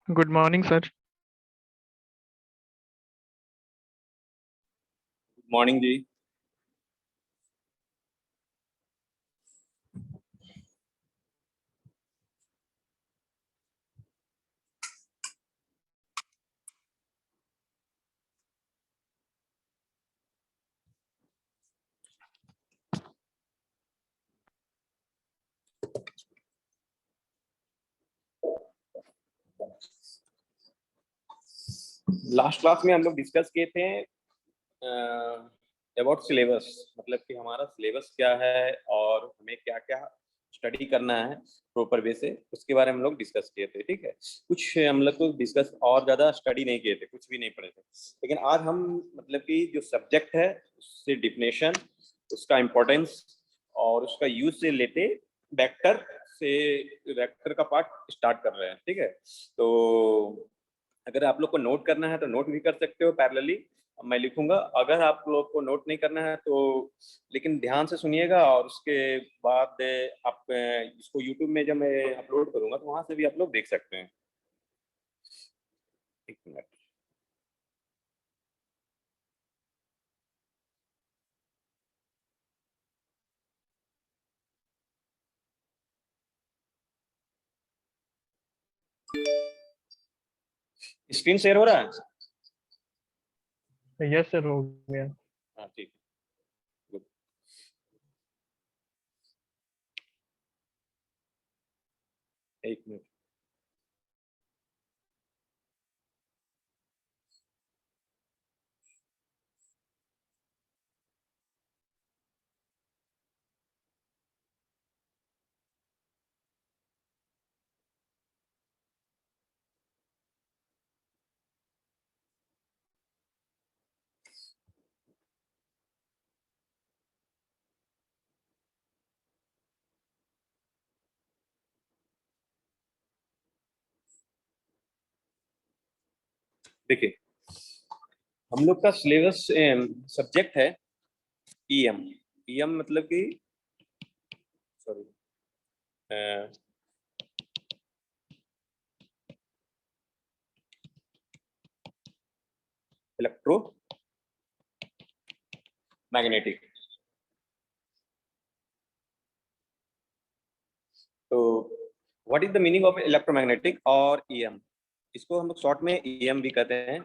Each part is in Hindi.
Good morning sir. मॉर्निंग जी। लास्ट क्लास में हम लोग डिस्कस किए थे अबाउट सिलेबस, मतलब कि हमारा सिलेबस क्या है और हमें क्या क्या स्टडी करना है प्रॉपर वे से, उसके बारे में हम लोग डिस्कस किए थे। ठीक है, कुछ हम लोग को डिस्कस और ज़्यादा स्टडी नहीं किए थे, कुछ भी नहीं पढ़े थे। लेकिन आज हम मतलब कि जो सब्जेक्ट है उससे डिफिनेशन, उसका इम्पोर्टेंस और उसका यूज से लेते वेक्टर से वेक्टर का पार्ट स्टार्ट कर रहे हैं। ठीक है, तो अगर आप लोग को नोट करना है तो नोट भी कर सकते हो पैरेलली, मैं लिखूंगा। अगर आप लोग को नोट नहीं करना है तो लेकिन ध्यान से सुनिएगा, और उसके बाद आप इसको यूट्यूब में जब मैं अपलोड करूंगा तो वहां से भी आप लोग देख सकते हैं। एक मिनट। स्क्रीन शेयर हो रहा है? यस सर, हो गया। हाँ ठीक है, good। एक मिनट। देखिए, हम लोग का सिलेबस सब्जेक्ट है ईएम। ईएम मतलब कि सॉरी, इलेक्ट्रो मैग्नेटिक। तो what is the meaning of electromagnetic और ईएम? इसको हम लोग शॉर्ट में ईएम भी कहते हैं।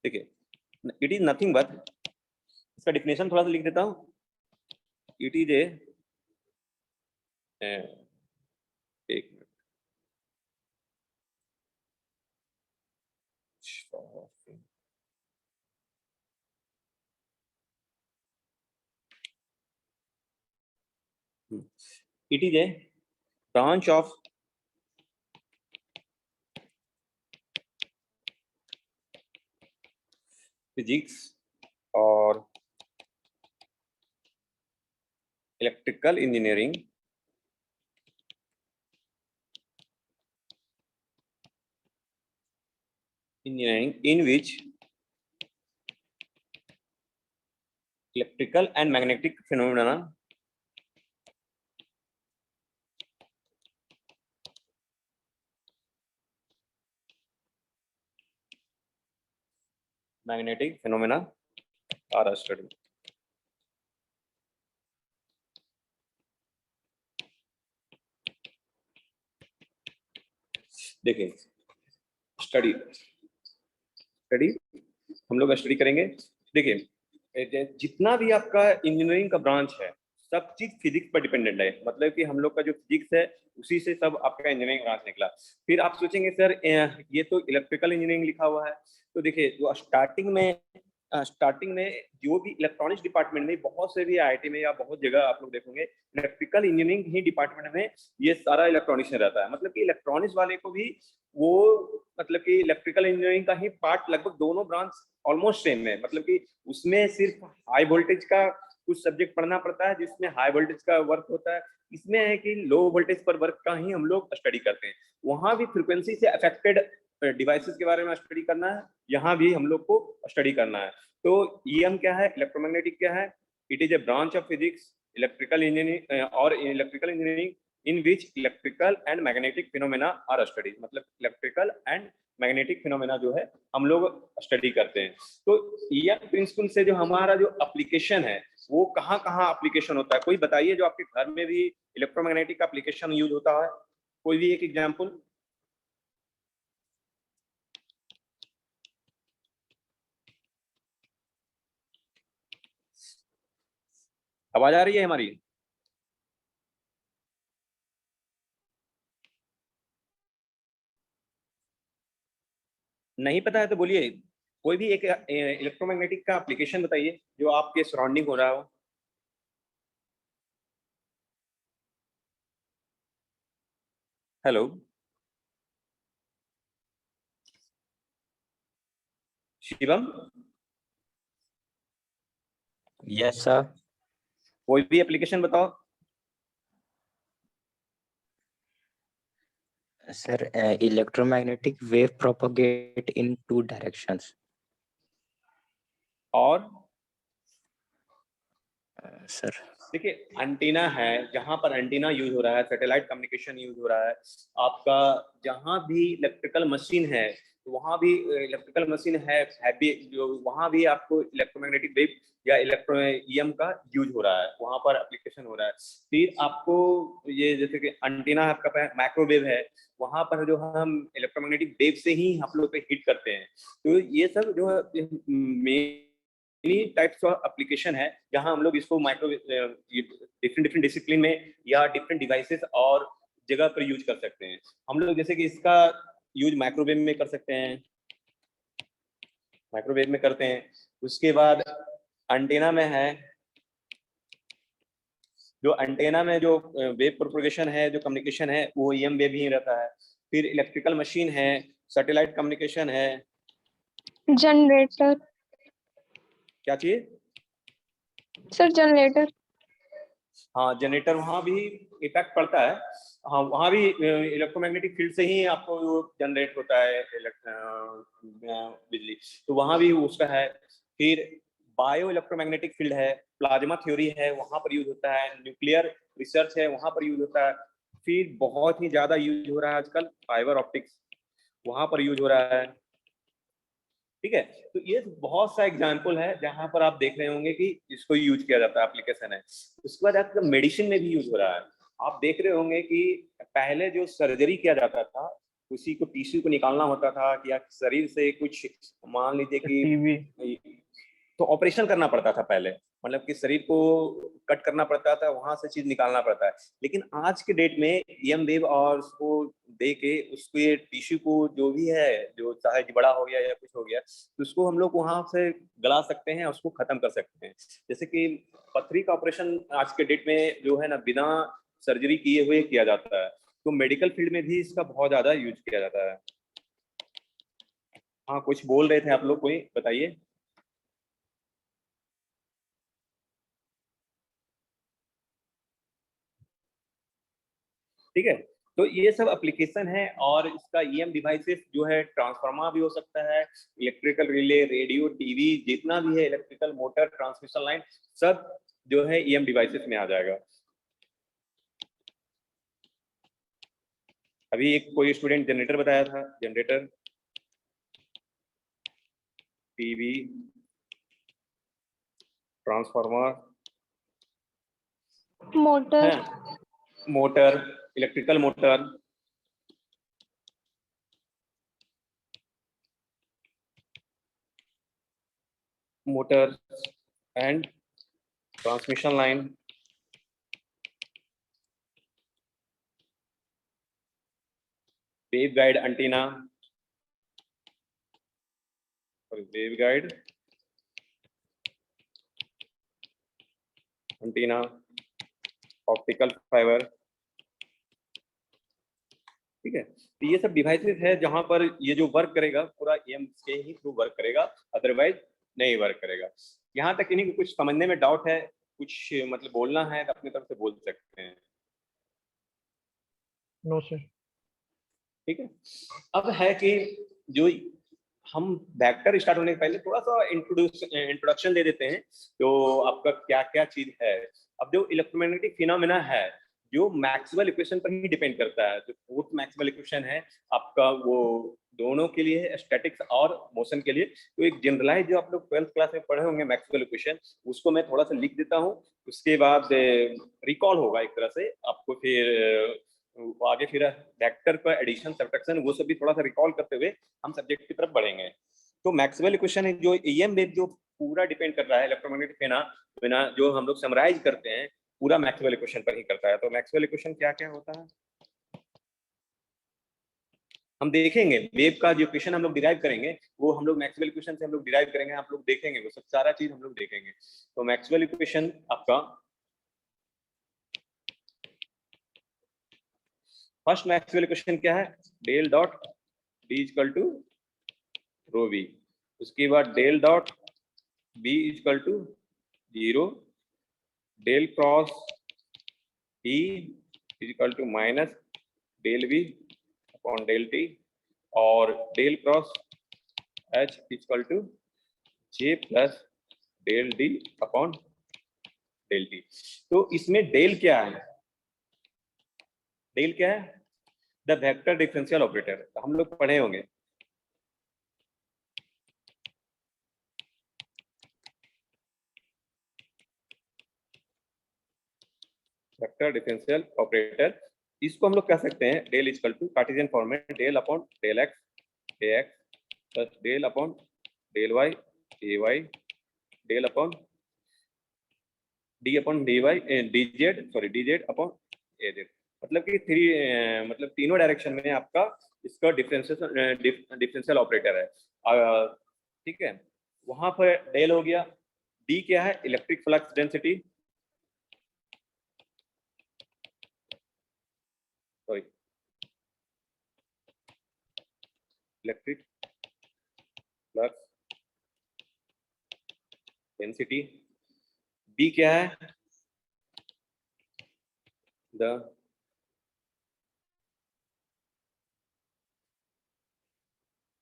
ठीक है, इट इज नथिंग बट, इसका डिफिनेशन थोड़ा सा लिख देता हूँ। इट इज ए, एक मिनट, it is a branch of physics और electrical engineering in which electrical and magnetic phenomena are studied। देखिए, स्टडी स्टडी हम लोग स्टडी करेंगे। देखिए, जितना भी आपका इंजीनियरिंग का ब्रांच है सब चीज फिजिक्स पर डिपेंडेंट है। मतलब कि हम लोग का जो फिजिक्स है उसी से सब आपका इंजीनियरिंग ब्रांच निकला। फिर आप सोचेंगे सर ये तो इलेक्ट्रिकल इंजीनियरिंग लिखा हुआ है। तो देखिए, जो स्टार्टिंग में जो भी इलेक्ट्रॉनिक्स डिपार्टमेंट में, बहुत से भी आईआईटी में या बहुत जगह आप लोग देखोगे इलेक्ट्रिकल इंजीनियरिंग ही डिपार्टमेंट में ये सारा इलेक्ट्रॉनिक्स में रहता है। मतलब कि इलेक्ट्रॉनिक्स वाले को भी वो मतलब कि इलेक्ट्रिकल इंजीनियरिंग का ही पार्ट, लगभग दोनों ब्रांच ऑलमोस्ट सेम है। मतलब कि उसमें सिर्फ हाई वोल्टेज का कुछ सब्जेक्ट पढ़ना पड़ता है जिसमें हाई वोल्टेज का वर्क होता है। इसमें है कि लो वोल्टेज पर वर्क का ही हम लोग स्टडी करते हैं। वहां भी फ्रिक्वेंसी से अफेक्टेड डिवाइसेस के बारे में स्टडी करना है, यहाँ भी हम लोग को स्टडी करना है। तो ईएम क्या है, इलेक्ट्रोमैग्नेटिक क्या है? It is a branch of physics, electrical engineering और electrical engineering in which electrical and magnetic phenomena are studied, मतलब इलेक्ट्रिकल एंड मैग्नेटिक फिनोमेना जो है हम लोग स्टडी करते हैं। तो यह प्रिंसिपल से जो हमारा जो एप्लीकेशन है वो कहाँ कहाँ एप्लीकेशन होता है, कोई बताइए जो आपके घर में भी इलेक्ट्रोमैग्नेटिक का एप्लीकेशन यूज होता है, कोई भी एक एग्जांपल। आवाज आ रही है हमारी? नहीं पता है तो बोलिए, कोई भी एक इलेक्ट्रोमैग्नेटिक का एप्लीकेशन बताइए जो आपके सराउंडिंग हो रहा हो। Hello Shivam, yes sir. कोई भी एप्लीकेशन बताओ। सर इलेक्ट्रोमैग्नेटिक वेव प्रोपोगेट इन 2 डायरेक्शंस। और सर देखिए एंटीना है, जहां पर एंटीना यूज हो रहा है, सैटेलाइट कम्युनिकेशन यूज हो रहा है, आपका जहां भी इलेक्ट्रिकल मशीन है वहां भी इलेक्ट्रिकल मशीन है भी जो वहां भी आपको इलेक्ट्रोमैग्नेटिक वेव या इलेक्ट्रो ईएम का यूज हो रहा है, वहां पर एप्लीकेशन हो रहा है। फिर आपको ये जैसे कि एंटीना आपका माइक्रोवेव है, वहां पर जो हम इलेक्ट्रोमैग्नेटिक वेव से ही हम लोग पे हिट करते हैं। तो ये सब जो मेनी टाइप्स ऑफ एप्लीकेशन है जहां हम लोग इसको माइक्रो डिफरेंट डिफरेंट डिसिप्लिन में या डिफरेंट डिवाइसेस और जगह पर यूज कर सकते हैं। हम लोग जैसे कि इसका यूज माइक्रोवेव में कर सकते हैं, माइक्रोवेव में करते हैं। उसके बाद एंटेना में है, जो एंटेना में जो वेव प्रोपगेशन है, जो कम्युनिकेशन है वो ईएम वेव ही रहता है। फिर इलेक्ट्रिकल मशीन है, सैटेलाइट कम्युनिकेशन है। जनरेटर। क्या चाहिए सर जनरेटर। हाँ जनरेटर, वहाँ भी इफेक्ट पड़ता है। हाँ वहाँ भी इलेक्ट्रोमैग्नेटिक फील्ड से ही आपको जनरेट होता है बिजली, तो वहाँ भी उसका है। फिर बायो इलेक्ट्रोमैग्नेटिक फील्ड है, प्लाज्मा थ्योरी है, वहाँ पर यूज होता है। न्यूक्लियर रिसर्च है, वहाँ पर यूज होता है। फिर बहुत ही ज्यादा यूज हो रहा है आजकल फाइबर ऑप्टिक्स, वहाँ पर यूज हो रहा है। ठीक है, तो ये बहुत सा एग्जाम्पल है जहां पर आप देख रहे होंगे कि इसको यूज किया जाता है, एप्लीकेशन है। उसके बाद आपका मेडिसिन में भी यूज हो रहा है। आप देख रहे होंगे कि पहले जो सर्जरी किया जाता था, उसी को टिश्यू को निकालना होता था कि या शरीर से कुछ मान लीजिए कि तो ऑपरेशन करना पड़ता था पहले, मतलब कि शरीर को कट करना पड़ता था, वहां से चीज निकालना पड़ता है। लेकिन आज के डेट में ईएम वेव और उसको दे के उसके टिश्यू को जो भी है, जो चाहे बड़ा हो गया या कुछ हो गया, तो उसको हम लोग वहां से गला सकते हैं, उसको खत्म कर सकते हैं। जैसे कि पथरी का ऑपरेशन आज के डेट में जो है ना बिना सर्जरी किए हुए किया जाता है, तो मेडिकल फील्ड में भी इसका बहुत ज्यादा यूज किया जाता है। हाँ कुछ बोल रहे थे आप लोग, कोई बताइए। ठीक है, तो ये सब एप्लीकेशन है। और इसका ईएम डिवाइसेस जो है ट्रांसफार्मर भी हो सकता है, इलेक्ट्रिकल रिले, रेडियो, टीवी, जितना भी है इलेक्ट्रिकल मोटर, ट्रांसमिशन लाइन, सब जो है ईएम डिवाइसेस में आ जाएगा। अभी एक कोई स्टूडेंट जनरेटर बताया था, generator, TV, transformer, motor. Motor, electrical motor, motor and transmission line, wave guide antenna, wave guide antenna, optical fibre. ठीक है, तो ये सब डिवाइसेस है जहां पर ये जो वर्क करेगा पूरा ईएम के ही थ्रू वर्क करेगा, अदरवाइज नहीं वर्क करेगा। यहाँ तक इन्हीं को कुछ समझने में डाउट है, कुछ मतलब बोलना है तो अपनी तरफ से बोल सकते हैं। No sir. ठीक है, अब है कि जो हम वेक्टर स्टार्ट होने के पहले थोड़ा सा इंट्रोडक्शन दे देते हैं, जो आपका क्या क्या चीज है। अब जो इलेक्ट्रोमैग्नेटिक फिनोमेना है, जो मैक्सवेल इक्वेशन पर ही डिपेंड करता है। जो फोर्थ मैक्सवेल इक्वेशन है आपका, वो दोनों के लिए है, स्टैटिक्स और मोशन के लिए। तो एक जनरलाइज जो आप लोग 12th क्लास में पढ़े होंगे मैक्सवेल इक्वेशन, उसको मैं थोड़ा सा लिख देता हूँ, उसके बाद रिकॉल होगा एक तरह से आपको। फिर आगे फिर वेक्टर का एडिशन सब्ट्रैक्शन वो सब भी थोड़ा सा रिकॉल करते हुए हम सब्जेक्ट की तरफ बढ़ेंगे। तो मैक्सवेल इक्वेशन है जो EM वेव जो पूरा डिपेंड कर रहा है इलेक्ट्रोमैग्नेटिक फिनोमेना जो हम लोग समराइज करते हैं, पूरा मैक्सवेल इक्वेशन पर ही करता है। तो मैक्सवेल इक्वेशन क्या क्या होता है हम देखेंगे। वेव का जो इक्वेशन हम लोग डिराइव करेंगे वो हम लोग मैक्सवेल इक्वेशन से हम लोग डिराइव करेंगे, आप लोग देखेंगे वो सब सारा चीज हम लोग देखेंगे। तो मैक्सवेल इक्वेशन आपका फर्स्ट मैक्सवेल इक्वेशन क्या है, del dot B equal to rho V, उसके बाद del dot B equal to 0, del cross E equal to minus del V upon del T, और del cross H equal to J plus del D upon del T। तो इसमें डेल क्या है, डेल क्या है, द वेक्टर डिफरेंशियल ऑपरेटर। तो हम लोग पढ़े होंगे वेक्टर डिफरेंशियल ऑपरेटर। इसको हम लोग कह सकते हैं del equal to Cartesian form में del upon del X AX plus del upon del Y AY del upon D upon DY DZ upon AZ। मतलब कि मतलब तीनों डायरेक्शन में आपका इसका डिफरेंशियल ऑपरेटर है। ठीक है, वहां पर डेल हो गया। D क्या है, electric flux density, sorry electric flux density. B क्या है, द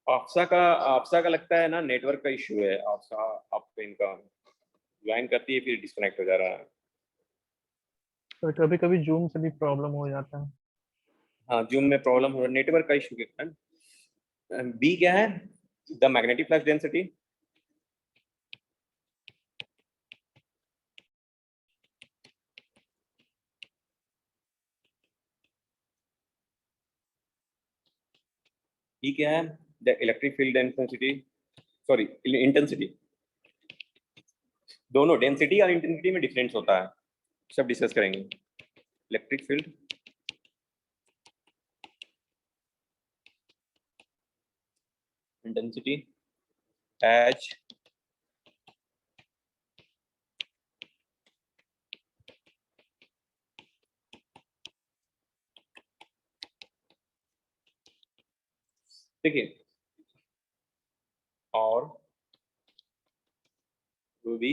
आफ्सा का लगता है ना नेटवर्क का इश्यू है। आफ्सा आपको इनका ज्वाइन करती है फिर डिस्कनेक्ट हो जा रहा है। तो कभी कभी जूम से भी प्रॉब्लम हो जाता है। हाँ, जूम में प्रॉब्लम हो रहा है, नेटवर्क का इश्यू के कारण। बी क्या है, द मैग्नेटिक फ्लक्स डेंसिटी, ई क्या है, the electric field density, sorry intensity. दोनों डेंसिटी और इंटेंसिटी में डिफरेंस होता है, सब डिस्कस करेंगे। इलेक्ट्रिक फील्ड इंटेंसिटी H देखिए, और वो भी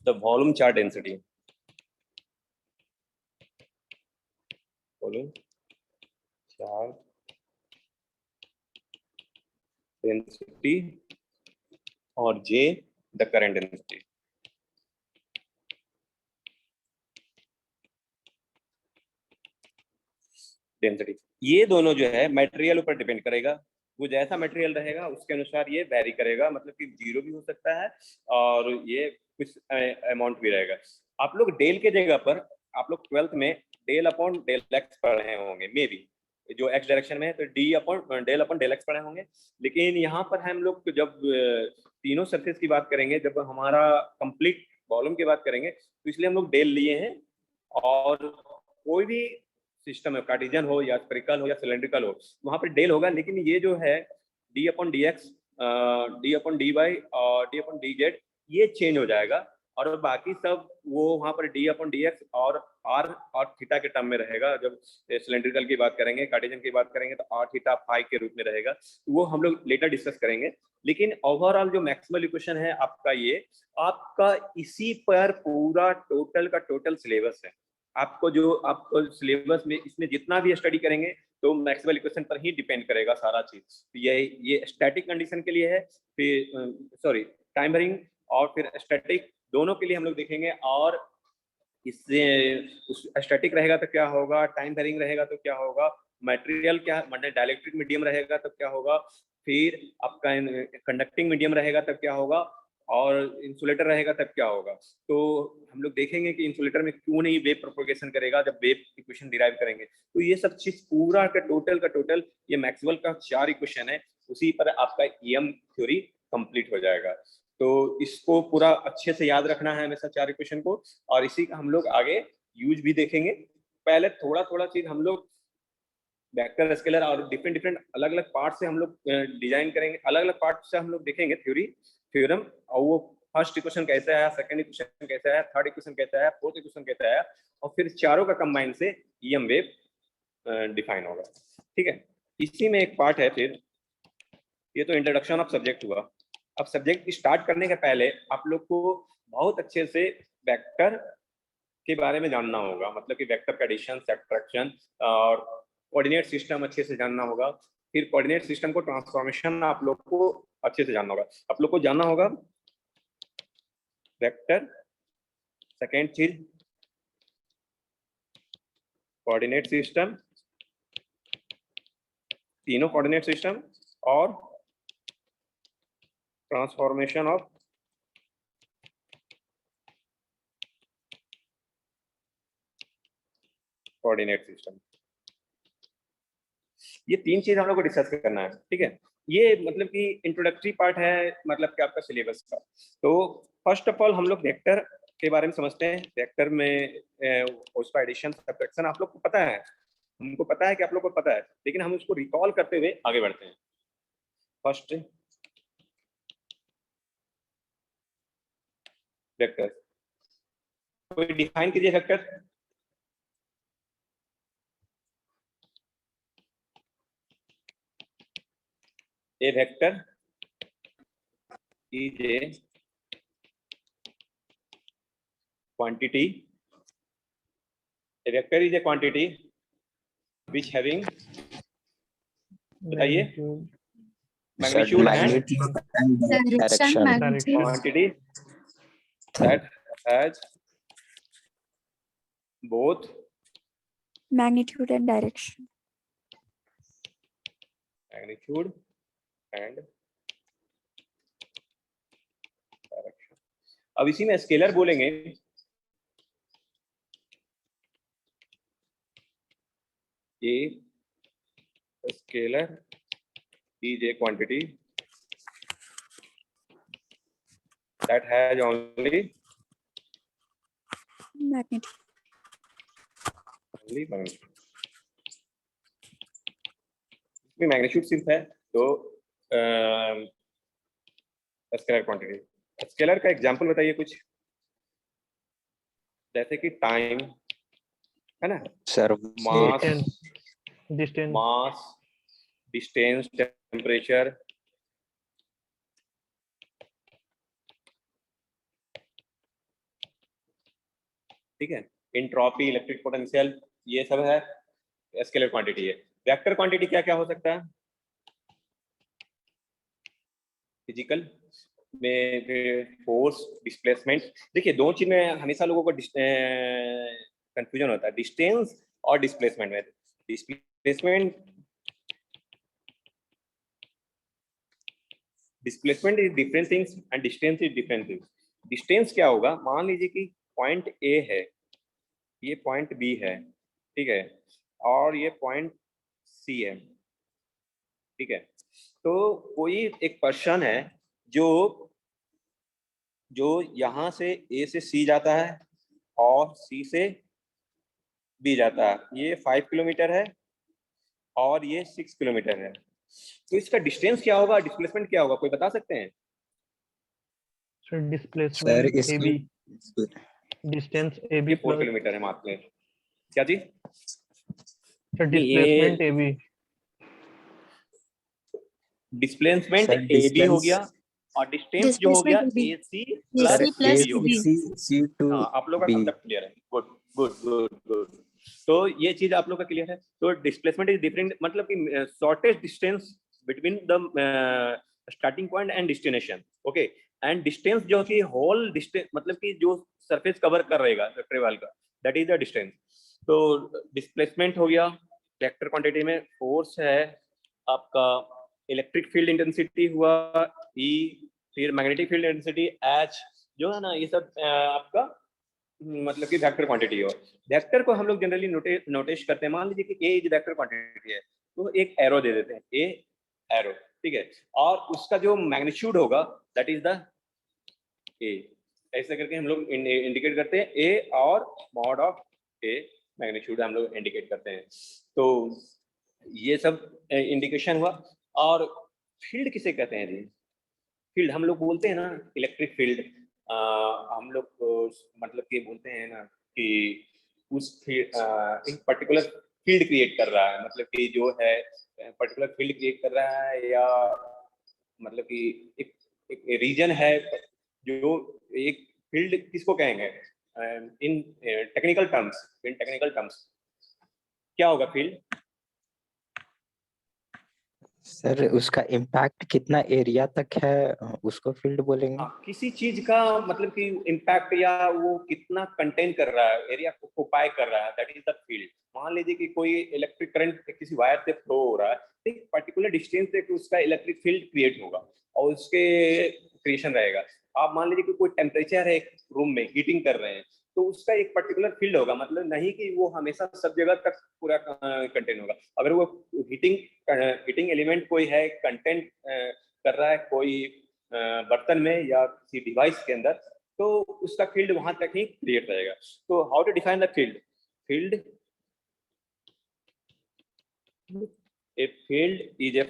the volume charge density, volume charge density, और J the current density. Density ये दोनों जो है मटेरियल ऊपर डिपेंड करेगा। वो जैसा मटेरियल रहेगा उसके अनुसार ये वेरी करेगा, मतलब कि 0 भी हो सकता है और ये कुछ अमाउंट भी रहेगा। आप लोग डेल के जगह पर आप लोग 12th में डेल अपॉन डेल एक्स पढ़े होंगे, मे बी जो एक्स डायरेक्शन में है तो डेल अपॉन डेल एक्स पढ़े होंगे। लेकिन यहाँ पर हम लोग जब तीनों सरफेस की बात करेंगे, जब हमारा कंप्लीट वॉल्यूम की बात करेंगे, तो इसलिए हम लोग डेल लिए हैं। और कोई भी सिस्टम है, कार्टेशियन हो या स्फेरिकल हो या सिलेंड्रिकल हो, वहां पर डेल होगा। लेकिन ये जो है D upon DX, D upon DY और D अपॉन DZ ये चेंज हो जाएगा, और बाकी सब वो वहां पर D अपॉन DX और R और थीटा के टर्म में रहेगा। जब सिलेंड्रिकल की बात करेंगे, कार्टेशियन की बात करेंगे तो R थीटा फाई के रूप में रहेगा। वो हम लोग लेटर डिस्कस करेंगे। लेकिन ओवरऑल जो मैक्सिमल इक्वेशन है आपका, ये आपका इसी पर पूरा टोटल का टोटल सिलेबस है। आपको जो आपको सिलेबस में इसमें जितना भी स्टडी करेंगे तो मैक्सवेल इक्वेशन पर ही डिपेंड करेगा सारा चीज। ये स्टैटिक कंडीशन के लिए है, फिर सॉरी टाइम वेरिंग और फिर स्टैटिक, दोनों के लिए हम लोग देखेंगे। और इससे स्टैटिक रहेगा तो क्या होगा, टाइम वेरिंग रहेगा तो क्या होगा, मटेरियल क्या मतलब डाइलेक्ट्रिक मीडियम रहेगा तो क्या होगा, फिर आपका कंडक्टिंग मीडियम रहेगा तब क्या होगा, और इंसुलेटर रहेगा तब क्या होगा। तो हम लोग देखेंगे कि इंसुलेटर में क्यों नहीं वेव प्रोपोगेशन करेगा जब वेव इक्वेशन डिराइव करेंगे। तो ये सब चीज पूरा का टोटल ये मैक्सवेल का 4 इक्वेशन है, उसी पर आपका ईएम थ्योरी कंप्लीट हो जाएगा। तो इसको पूरा अच्छे से याद रखना है हमेशा 4 इक्वेशन को, और इसी का हम लोग आगे यूज भी देखेंगे। पहले थोड़ा चीज हम लोग वेक्टर स्केलर और डिफरेंट अलग अलग पार्ट से हम लोग डिजाइन करेंगे, अलग अलग पार्ट से हम लोग देखेंगे थ्योरम, और वो फर्स्ट इक्वेशन कैसा है, सेकंड इक्वेशन कैसा है, थर्ड इक्वेशन कैसा है, फोर्थ इक्वेशन कैसा है, और फिर चारों का कंबाइन से ईएम वेव डिफाइन होगा। ठीक है, इसी में एक पार्ट है फिर, ये तो इंट्रोडक्शन ऑफ सब्जेक्ट हुआ। अब सब्जेक्ट स्टार्ट करने के पहले आप लोग को बहुत अच्छे से वेक्टर के बारे में जानना होगा, मतलब कि वेक्टर का एडिशन, सब्ट्रैक्शन और कोऑर्डिनेट सिस्टम अच्छे से जानना होगा। फिर कोऑर्डिनेट सिस्टम को ट्रांसफॉर्मेशन आप लोग को अच्छे से जानना होगा। आप लोग को जानना होगा वेक्टर, सेकेंड चीज कोऑर्डिनेट सिस्टम, तीनों कोऑर्डिनेट सिस्टम और ट्रांसफॉर्मेशन ऑफ कोऑर्डिनेट सिस्टम। ये 3 चीज हम लोग को डिस्कस करना है। ठीक है, ये मतलब कि इंट्रोडक्टरी पार्ट है, मतलब कि आपका सिलेबस का। तो फर्स्ट ऑफ ऑल हम लोग वेक्टर के बारे में समझते हैं। वेक्टर में उसका एडिशन सब्ट्रैक्शन आप लोग को पता है, हमको पता है कि आप लोग को पता है, लेकिन हम उसको रिकॉल करते हुए आगे बढ़ते हैं। फर्स्ट वेक्टर, कोई डिफाइन कीजिए vector. A vector is a quantity. A vector is a quantity which having, बताइए, magnitude and direction. quantity that has both magnitude and direction. Magnitude and direction. अब इसी में स्केलर बोलेंगे। A scalar is a quantity that has only Magnitude. Magnitude सिर्फ है तो स्केलर क्वांटिटी। स्केलर का एग्जांपल बताइए कुछ, जैसे कि टाइम है ना, सर मास, डिस्टेंस, टेम्परेचर, ठीक है, एंट्रोपी, इलेक्ट्रिक पोटेंशियल, ये सब है स्केलर क्वांटिटी है। वेक्टर क्वांटिटी क्या क्या हो सकता है? फिजिकल में फोर्स, डिस्प्लेसमेंट। देखिए 2 चीज में हमेशा लोगों को कंफ्यूजन होता है, डिस्टेंस और डिस्प्लेसमेंट में। Displacement is different things and distance is different things. Distance क्या होगा, मान लीजिए कि पॉइंट ए है, ये पॉइंट बी है, ठीक है, और ये पॉइंट सी है, ठीक है। तो कोई एक पर्सन है जो यहाँ से ए से सी जाता है और सी से बी जाता है, ये 5 किलोमीटर है और ये 6 किलोमीटर है। तो इसका डिस्टेंस क्या होगा, डिस्प्लेसमेंट क्या होगा, कोई बता सकते हैं? Sir displacement AB, distance AB 4 kilometre है मात्र। क्या जी? Sir displacement AB, displacement AB हो गया और डिस्टेंस जो हो गया AC प्लस BC टू। हाँ, आप लोग का कांसेप्ट क्लियर है, गुड गुड गुड गुड। तो ये चीज आप लोग का क्लियर है। तो डिस्प्लेसमेंट इज डिफरेंट, मतलब कि shortest distance between the starting point and destination, okay. And distance जो कि होल डिस्टेंस, मतलब कि जो सरफेस कवर कर रहेगा वेक्टर वाल का, दैट इज द डिस्टेंस। तो डिस्प्लेसमेंट हो गया, वेक्टर क्वांटिटी में फोर्स है आपका, इलेक्ट्रिक फील्ड इंटेंसिटी हुआ E, फिर मैग्नेटिक फील्ड इंटेंसिटी H, जो है ना ये सब आपका मतलब कि वेक्टर क्वांटिटी हो। वेक्टर को हम लोग जनरली नोटेश करते हैं, मान लीजिए कि ए इज वेक्टर क्वांटिटी है तो एक एरो दे देते हैं, ए एरो, ठीक है, और उसका जो मैग्नीट्यूड होगा दैट इज द ए, ऐसे करके हम लोग इंडिकेट करते हैं, ए और मॉड ऑफ ए मैग्नीट्यूड हम लोग इंडिकेट करते हैं। तो ये सब इंडिकेशन हुआ। और फील्ड किसे कहते हैं जी? फील्ड हम लोग बोलते हैं ना इलेक्ट्रिक फील्ड, हम लोग मतलब कि बोलते हैं ना कि उस एक पर्टिकुलर फील्ड क्रिएट कर रहा है, मतलब कि जो है पर्टिकुलर फील्ड क्रिएट कर रहा है, या मतलब कि एक रीजन है जो एक फील्ड किसको कहेंगे इन टेक्निकल टर्म्स क्या होगा फील्ड? सर उसका इम्पैक्ट कितना एरिया तक है उसको फील्ड बोलेंगे। किसी चीज का मतलब कि इम्पैक्ट या वो कितना कंटेन कर रहा है, एरिया को ऑक्युपाई कर रहा है, दैट इज द फील्ड। मान लीजिए कि कोई इलेक्ट्रिक करंट किसी वायर से फ्लो हो रहा है, एक पर्टिकुलर डिस्टेंस तक उसका इलेक्ट्रिक फील्ड क्रिएट होगा और उसके क्रिएशन रहेगा। आप मान लीजिए कि कोई टेम्परेचर है रूम में, हीटिंग कर रहे हैं, तो उसका एक पर्टिकुलर फील्ड होगा, मतलब नहीं कि वो हमेशा सब जगह तक पूरा कंटेन होगा। अगर वो हीटिंग एलिमेंट कोई है कंटेंट कर रहा है कोई बर्तन में या किसी डिवाइस के अंदर, तो उसका फील्ड वहां तक ही क्रिएट रहेगा। तो how to define the field? A field is a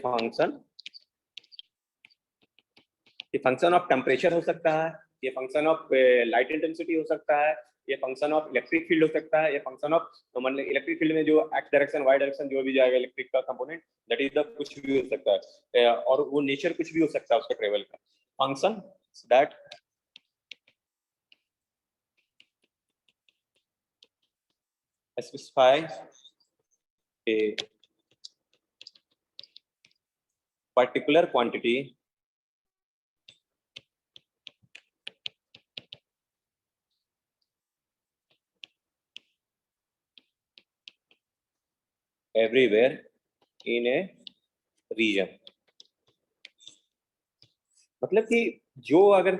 function of temperature हो सकता है, ये फंक्शन ऑफ लाइट इंटेंसिटी हो सकता है, ये फंक्शन ऑफ इलेक्ट्रिक फील्ड हो सकता है, ये फंक्शन ऑफ मतलब इलेक्ट्रिक फील्ड में जो एक्स डायरेक्शन वाई डायरेक्शन जो भी जाएगा इलेक्ट्रिक का कंपोनेंट, दैट इज द कुछ भी हो सकता है, और वो नेचर कुछ भी हो सकता है उसका ट्रेवल का। Function that specify a particular quantity everywhere in a region। मतलब कि जो अगर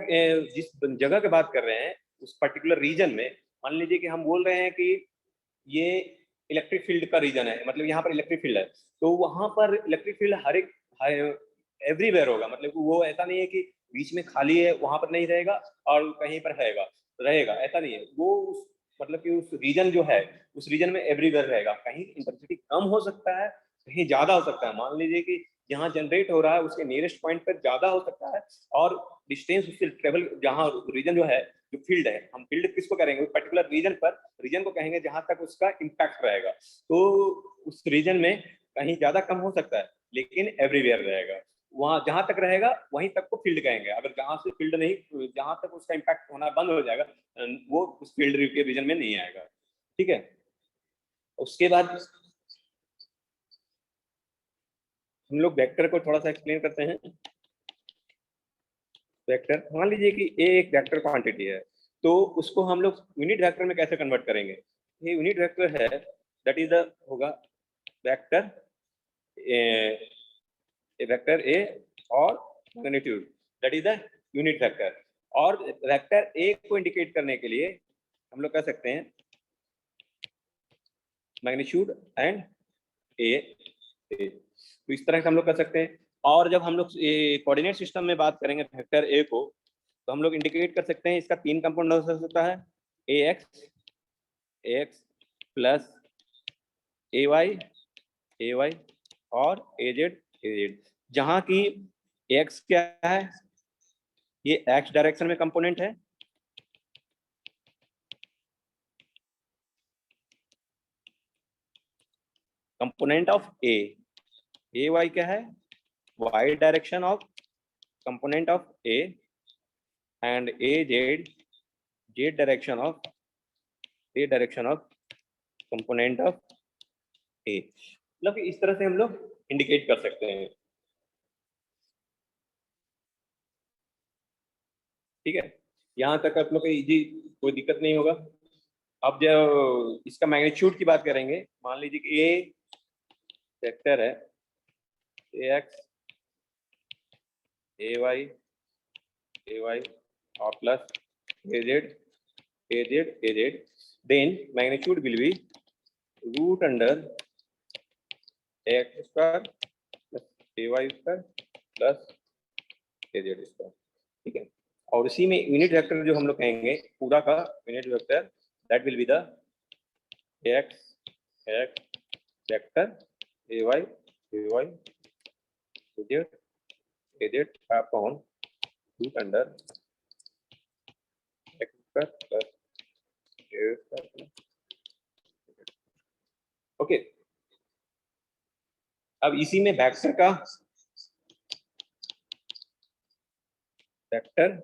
जिस जगह की बात कर रहे हैं उस पर्टिकुलर रीजन में, मान लीजिए कि हम बोल रहे हैं कि ये इलेक्ट्रिक फील्ड का रीजन है, मतलब यहाँ पर इलेक्ट्रिक फील्ड है, तो वहां पर इलेक्ट्रिक फील्ड हर एक एवरीवेयर होगा। मतलब वो ऐसा नहीं है कि बीच में खाली है वहां पर नहीं रहेगा और कहीं पर रहेगा ऐसा नहीं है। वो मतलब कि उस रीजन जो है उस रीजन में एवरीवेयर रहेगा। कहीं इंटेंसिटी कम हो सकता है, कहीं ज्यादा हो सकता है। मान लीजिए कि जहाँ जनरेट हो रहा है उसके नियरेस्ट पॉइंट पर ज्यादा हो सकता है, और डिस्टेंस उससे ट्रेवल जहाँ रीजन जो है जो फील्ड है, हम फील्ड किसको करेंगे? पर्टिकुलर रीजन पर रीजन को कहेंगे जहां तक उसका इम्पैक्ट रहेगा। तो उस रीजन में कहीं ज्यादा कम हो सकता है लेकिन एवरीवेयर रहेगा, वहां जहां तक रहेगा वहीं तक को फील्ड कहेंगे। अगर जहां से फील्ड नहीं, जहां तक उसका इम्पैक्ट होना बंद हो जाएगा वो उस फील्ड के रीजन में नहीं आएगा। ठीक है, उसके बाद हम लोग वेक्टर को थोड़ा सा एक्सप्लेन करते हैं। वेक्टर, मान लीजिए कि ए एक वेक्टर क्वांटिटी है, तो उसको हम लोग यूनिट वेक्टर में कैसे कन्वर्ट करेंगे? ये यूनिट वेक्टर है, दैट इज द होगा वेक्टर ए और magnitude, that is the unit vector. और वेक्टर ए को इंडिकेट करने के लिए हम लोग कह सकते हैं मैग्नीट्यूड एंड ए। तो इस तरह से हम लोग कर सकते हैं। और जब हम लोग कोऑर्डिनेट सिस्टम में बात करेंगे वेक्टर ए को, तो हम लोग इंडिकेट कर सकते हैं, इसका 3 कंपोनेंट हो सकता है, A X plus A Y और ए जेड, जहाँ की एक्स क्या है, ये एक्स डायरेक्शन में कंपोनेंट है, कंपोनेंट ऑफ ए वाई क्या है, Y direction of component of A, and A Z direction of component of A. मतलब इस तरह से हम लोग इंडिकेट कर सकते हैं। ठीक है, यहाँ तक आप लोग इजी कोई दिक्कत नहीं होगा। अब जब इसका मैग्नीट्यूड की बात करेंगे, मान लीजिए कि ए वेक्टर है ए एक्स ए वाई और plus A Z, then magnitude will be root under A X square plus A Y square plus A Z square, ठीक है। और इसी में यूनिट वेक्टर जो हम लोग कहेंगे पूरा का unit vector, that will be the X vector A Y A Z upon root under X square plus A square. Okay, अब इसी में वेक्टर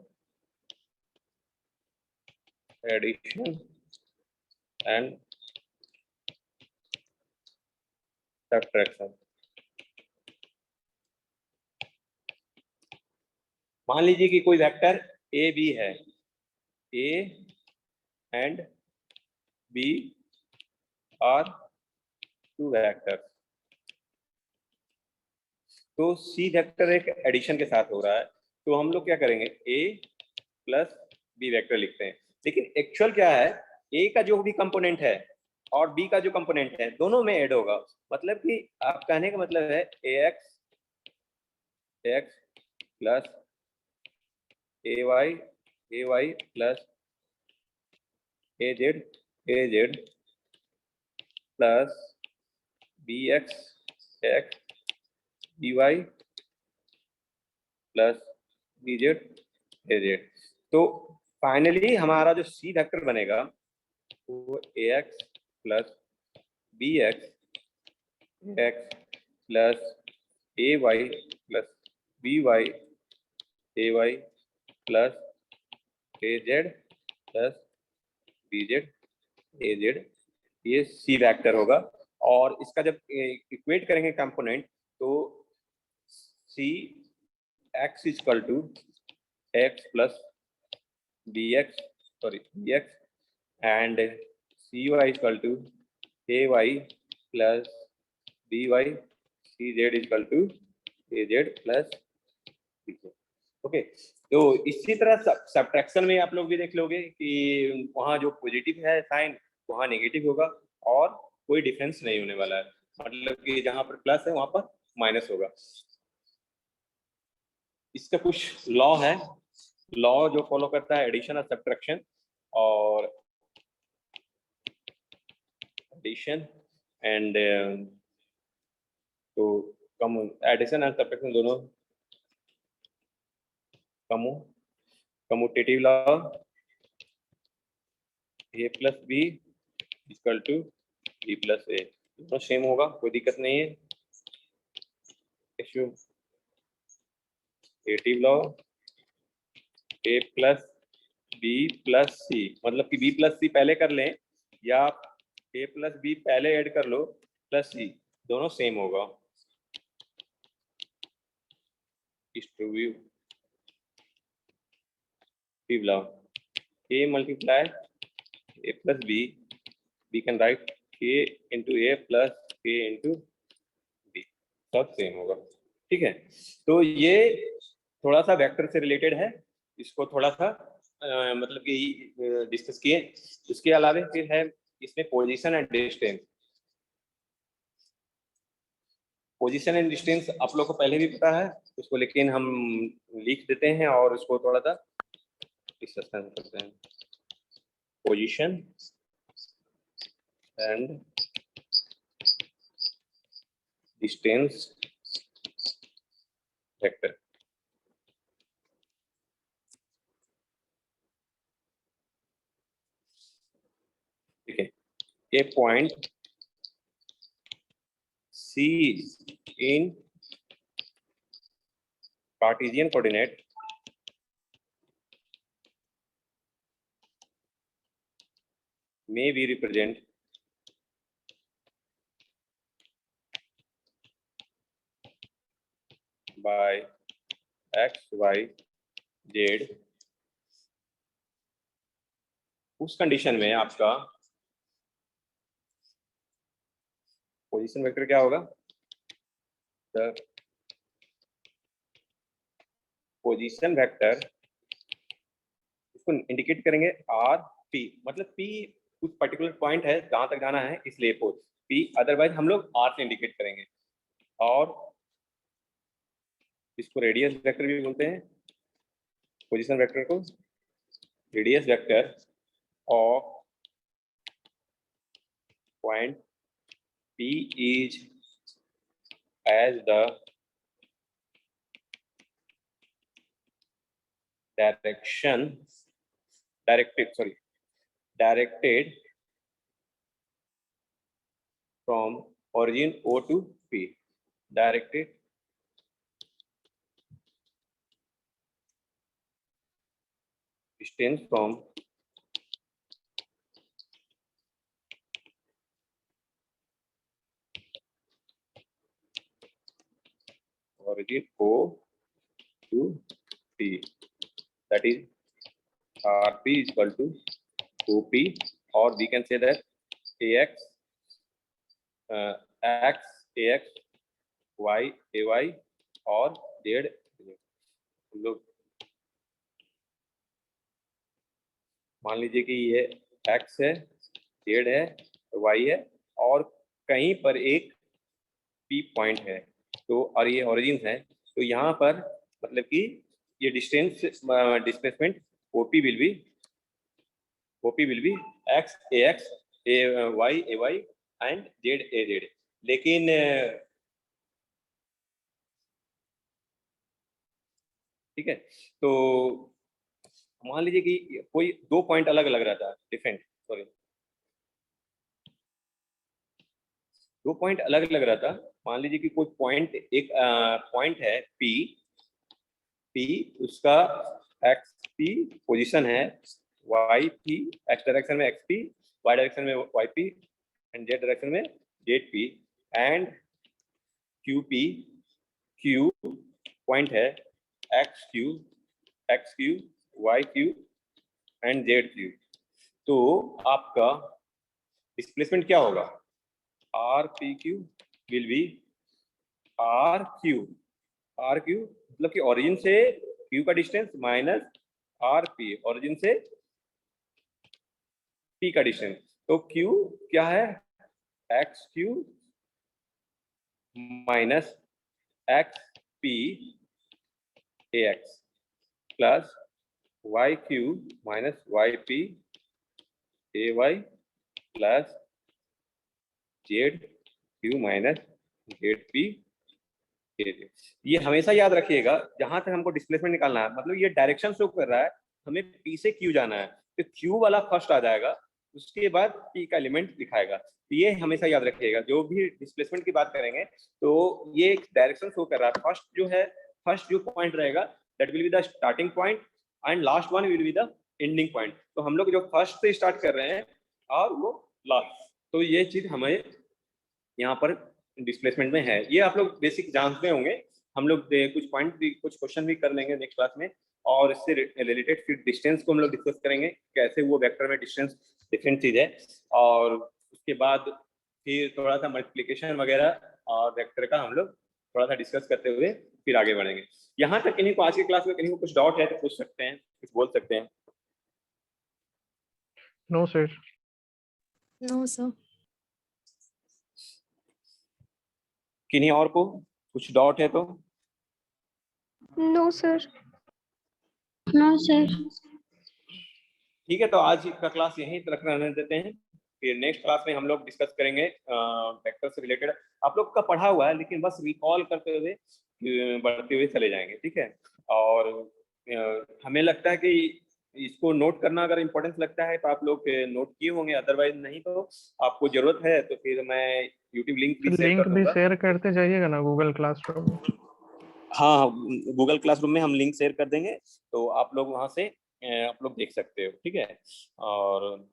एडिशन एंड सब्ट्रैक्शन। मान लीजिए कि कोई वेक्टर ए बी है, A and B are two vector, तो सी वेक्टर एक एडिशन के साथ हो रहा है, तो हम लोग क्या करेंगे ए प्लस बी वेक्टर लिखते हैं। लेकिन एक्चुअल क्या है, ए का जो भी कंपोनेंट है और बी का जो कंपोनेंट है दोनों में ऐड होगा। मतलब कि आप कहने का मतलब है A X plus A Y plus A Z plus B X B Y plus B Z A Z. तो फाइनली हमारा जो सी वेक्टर बनेगा वो A X plus B X plus A Y plus B Y A Y plus A Z plus B Z A Z, ये सी वेक्टर होगा। और इसका जब इक्वेट करेंगे कंपोनेंट, तो C X is equal to X plus B X and C Y equal to A Y plus B Y, C Z equal to A Z plus B Z. Okay, तो इसी तरह सब्ट्रैक्शन में आप लोग भी देख लोगे कि वहाँ जो पॉजिटिव है साइन वहाँ नेगेटिव होगा और कोई डिफरेंस नहीं होने वाला है। मतलब कि जहाँ पर प्लस है वहाँ पर माइनस होगा। इसका कुछ लॉ है, लॉ जो फॉलो करता है एडिशन और सब्ट्रैक्शन, और एडिशन एंड तो एडिशन एंड सब्ट्रैक्शन दोनों commutative law, A plus B equal to B plus A, दोनों सेम होगा, कोई दिक्कत नहीं है। Additive law A plus B plus C, मतलब कि बी प्लस सी पहले कर लें या ए प्लस बी पहले ऐड कर लो प्लस सी, दोनों सेम होगा। Law A multiply A plus B, we can write k into a plus k into b, सब सेम होगा, ठीक है। तो ये थोड़ा सा वेक्टर से रिलेटेड है, इसको थोड़ा सा मतलब कि डिस्कस किए। उसके अलावा फिर है इसमें position and distance. Position and distance आप लोग को पहले भी पता है उसको, लेकिन हम लिख देते हैं और उसको थोड़ा सा डिस्कस करते हैं। Position and distance vector। ठीक है, a point C in Cartesian coordinate may be represented by x, y, z उस कंडीशन में आपका पोजीशन वेक्टर क्या होगा? द पोजीशन वेक्टर, इसको इंडिकेट करेंगे आर पी, मतलब पी कुछ पर्टिकुलर पॉइंट है जहां तक जाना है, इसलिए पी, अदरवाइज हम लोग आर से इंडिकेट करेंगे। और इसको रेडियस वेक्टर भी बोलते हैं, पोजीशन वेक्टर को radius vector of point P is as the directed from origin O to P, directed distance from origin O to P, that is RP is equal to OP, or we can say that AX X AX Y AY और Z। हम लोग मान लीजिए कि ये X है, Z है, Y है और कहीं पर एक P पॉइंट है, तो और ये ओरिजिन है, तो यहाँ पर मतलब कि ये distance displacement OP will be X AX AY AY and Z AZ। लेकिन ठीक है, तो मान लीजिए कि कोई दो पॉइंट अलग अलग रहता है, दो पॉइंट अलग अलग रहता। मान लीजिए कि कोई पॉइंट, एक पॉइंट है P, उसका XP पोजीशन है, YP X डायरेक्शन में XP, Y डायरेक्शन में YP एंड Z डायरेक्शन में ZP, and QP Q point है XQ YQ एंड ZQ। तो आपका डिस्प्लेसमेंट क्या होगा? RPQ विल बी RQ मतलब कि ओरिजिन से Q का डिस्टेंस माइनस RP ओरिजिन से P का डिस्टेंस। तो Q क्या है? XQ minus XP AX plus YQ minus YP AY plus ZQ minus ZP AZ। ये हमेशा याद रखिएगा, जहां तक हमको डिस्प्लेसमेंट निकालना है, मतलब ये डायरेक्शन शो कर रहा है, हमें P से Q जाना है, तो Q वाला फर्स्ट आ जाएगा, उसके बाद P का एलिमेंट दिखाएगा। तो ये हमेशा याद रखिएगा, जो भी डिस्प्लेसमेंट की बात करेंगे तो ये एक डायरेक्शन शो कर रहा है। फर्स्ट जो पॉइंट रहेगा that will be the starting point and last one will be the ending point. तो हम लोग जो फर्स्ट से स्टार्ट कर रहे हैं और वो लास्ट, तो ये चीज हमें यहाँ पर डिस्प्लेसमेंट में है। ये आप लोग बेसिक जानते होंगे, हम लोग कुछ पॉइंट भी, कुछ क्वेश्चन भी कर लेंगे नेक्स्ट क्लास में, और इससे रिलेटेड फिर डिस्टेंस को हम लोग डिस्कस करेंगे, कैसे वो वेक्टर में डिस्टेंस डिफरेंट चीज है, और उसके बाद फिर थोड़ा सा मल्टीप्लिकेशन वगैरह और वेक्टर का हम लोग थोड़ा सा डिस्कस करते हुए फिर आगे बढ़ेंगे। यहाँ तक किन्हीं को आज की क्लास में किन्हीं को कुछ डाउट है तो पूछ सकते हैं, कुछ बोल सकते हैं। No sir. No, sir. किन्हीं और को कुछ डाउट है तो? No sir. ठीक है, तो आज का क्लास यहीं तक रहने देते हैं, फिर नेक्स्ट क्लास में हम लोग डिस्कस करेंगे वेक्टर से रिलेटेड। आप लोग का पढ़ा हुआ है, लेकिन बस रिकॉल करते हुए बढ़ते हुए चले जाएंगे, ठीक है। और हमें लगता है कि इसको नोट करना अगर इम्पोर्टेंस लगता है तो आप लोग नोट किए होंगे, अदरवाइज नहीं तो आपको जरूरत है तो फिर मैं यूट्यूब लिंक भी शेयर करते जाइएगा ना गूगल क्लासरूम। हाँ, गूगल क्लासरूम में हम लिंक शेयर कर देंगे, तो आप लोग वहां से आप लोग देख सकते हो, ठीक है। और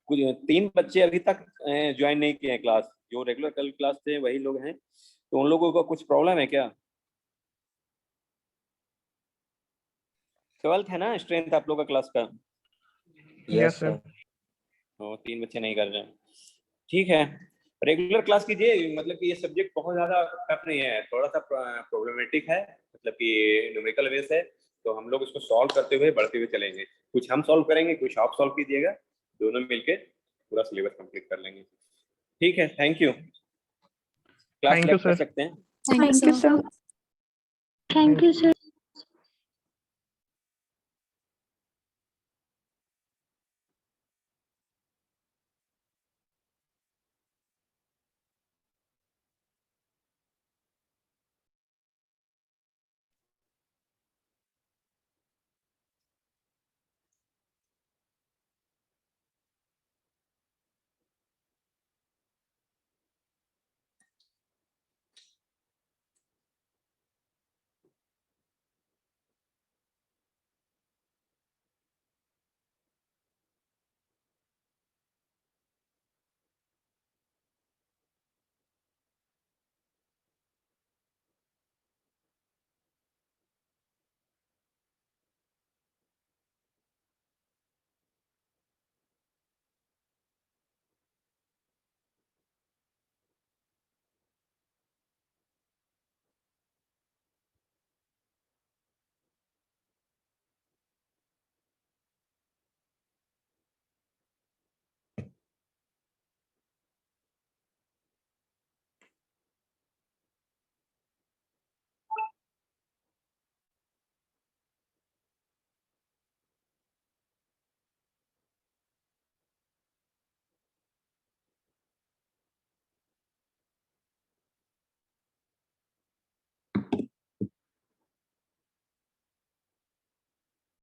कुछ 3 बच्चे अभी तक ज्वाइन नहीं किए हैं क्लास, जो रेगुलर कल क्लास थे वही लोग हैं, तो उन लोगों का कुछ प्रॉब्लम है क्या? 12th है ना स्ट्रेंथ आप लोग का क्लास का? Yes sir. तो 3 बच्चे नहीं कर रहे हैं, ठीक है। रेगुलर क्लास कीजिए, मतलब कि ये सब्जेक्ट बहुत ज़्यादा टफ नहीं है, थोड़ा सा प्रॉब्लमेटिक है, मतलब कि न्यूमेरिकल बेस है, तो हम लोग इसको सॉल्व करते हुए बढ़ते हुए चलेंगे। कुछ हम सॉल्व करेंगे, कुछ आप सॉल्व कीजिएगा, दोनों मिलके पूरा सिलेबस कंप्लीट कर लेंगे। ठीक है, thank you. Class Thank you, left कर sir. सकते हैं। Thank you, Thank you, sir. sir. Thank you, sir.